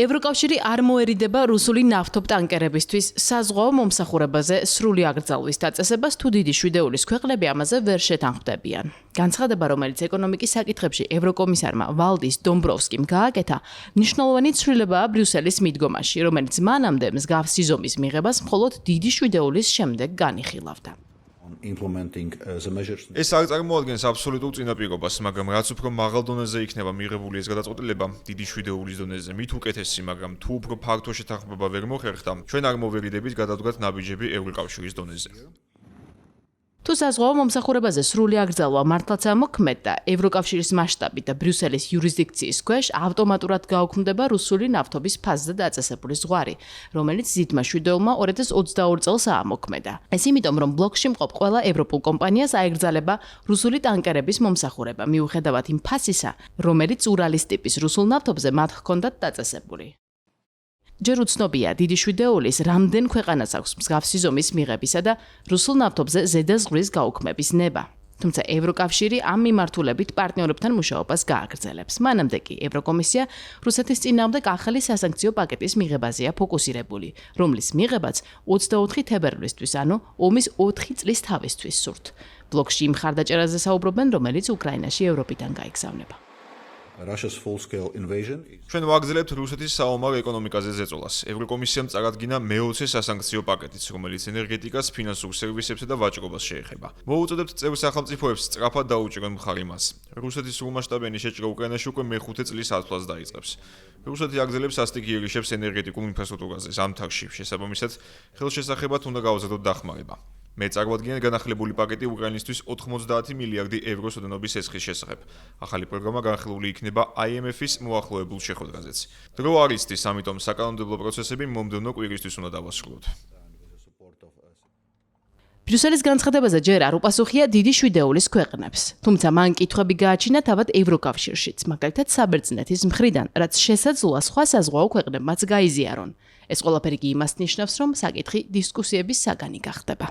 ევროკავშირი არ მოერიდება რუსული ნავთობტანკერებისთვის საზღვაო მომსახურებაზე სრული აკრძალვის დაწესებას თუ დიდი შვიდეულის ქვეყნები ამაზე ვერ შეთანხმდებიან. განცხადება, რომელიც ეკონომიკის საკითხებში ევროკომისარმა ვალდის დომბროვსკიმ გააკეთა, მნიშვნელოვანი ცვლილებაა ბრიუსელის მიდგომაში, რომელიც მანამდე მსგავსი ზომის მიღებას მხოლოდ დიდი შვიდეულის შემდეგ განიხილავდა. ეს არ წარმოადგენს აბსოლუტურ წინაპირობას, მაგრამ რაც უფრო მაღალ დონეზე იქნება მიღებული ეს გადაწყვეტილება, დიდი შვიდეულის დონეზე მით უკეთესი, მაგრამ თუ უფრო ფართო შეთანხმება ვერ მოხერხდა, ჩვენ არ მოვერიდებით გადავდგათ ნაბიჯები ევროკავშირის დონეზე. თუ საზღვაო მომსახურებაზე სრული აკრძალვა მართლაც ამოქმედდა, ევროკავშირის მასშტაბით და ბრიუსელის იურისდიქციის ქვეშ ავტომატურად გაუქმდება რუსული ნავთობის ფაზზე დაწესებული ზღვარი, რომელიც ზიდმა შვიდეულმა 2022 წელს აამოქმედა. ეს იმიტომ, რომ ბლოკში მყოფ ყველა ევროპულ კომპანიას აეგრძალება რუსული ტანკერების მომსახურება, მიუხედავად იმ ფასისა, რომელიც ურალის ტიპის რუსულ ნავთობზე მათ ჰქონდათ დაწესებული. ჯერ უცნობია დიდი შვიდეულის რამდენ ქვეყანას აქვს მსგავსი ზომის მიღებისა და რუსულ ნავთობზე ზედა ზღვრის გაუქმების ნება. თუმცა ევროკავშირი ამ მიმართულებით პარტნიორებთან მუშაობას გააგრძელებს. მანამდე კი ევროკომისია რუსეთის წინააღმდეგ ახალი სასანქციო პაკეტის მიღებაზეა ფოკუსირებული, რომლის მიღებაც 24 თებერვლისთვის, ანუ ომის 4 წლის თავისთვის სურთ. ბლოკში იმ მხარდაჭერაზე საუბრობენ, რომელიც უკრაინაში ევროპიდან გაიგზავნება. ჩვენ ვაგრძელებთ რუსეთის საომარ ეკონომიკაზე ზეწოლას. ევროკომისიამ წარადგინა მე-20 სასანქციო პაკეტიც, რომელიც ენერგეტიკას, ფინანსურ სერვისებსა და ვაჭრობას შეეხება. მოვუწოდებთ წევრ სახელმწიფოებს სწრაფად დაუჭირონ მხარი მას. რუსეთის სრულმასშტაბიანი შეჭრა უკრაინაში უკვე მე-5 წლის ათვლას დაიწყებს. რუსეთი აგრძელებს სასტიკ იერიშებს ენერგეტიკულ ინფრასტრუქტურაზე ზამთარში, შესაბამისად, ხელშესახებად უნდა გავაზრდოთ დახმარება. მე წარმოადგენენ განახლებული პაკეტი უკრაინისთვის 90 მილიარდი ევროს ოდენობის ესხის შესახებ. ახალი პროგრამა განხილული იქნება IMF-ის მოახლოებულ შეხვედრაზეც. დრო არ იცდის, ამიტომ საკანონმდებლო პროცესები მომდევნო კვირისთვის უნდა დავასრულოთ. ბრიუსელის განცხადებაზე ჯერ არ უპასუხია დიდი შვიდეულის ქვეყნებს. თუმცა მან კითხვები გააჩინა თავად ევროკავშირშიც, მაგალითად საბერძნეთის მხრიდან, რაც შესაძლოა სხვა საზღვაო ქვეყნებმაც გაიზიარონ. ეს ყველაფერი კი იმას ნიშნავს, რომ საკითხი დისკუსიების საგანი გახდება.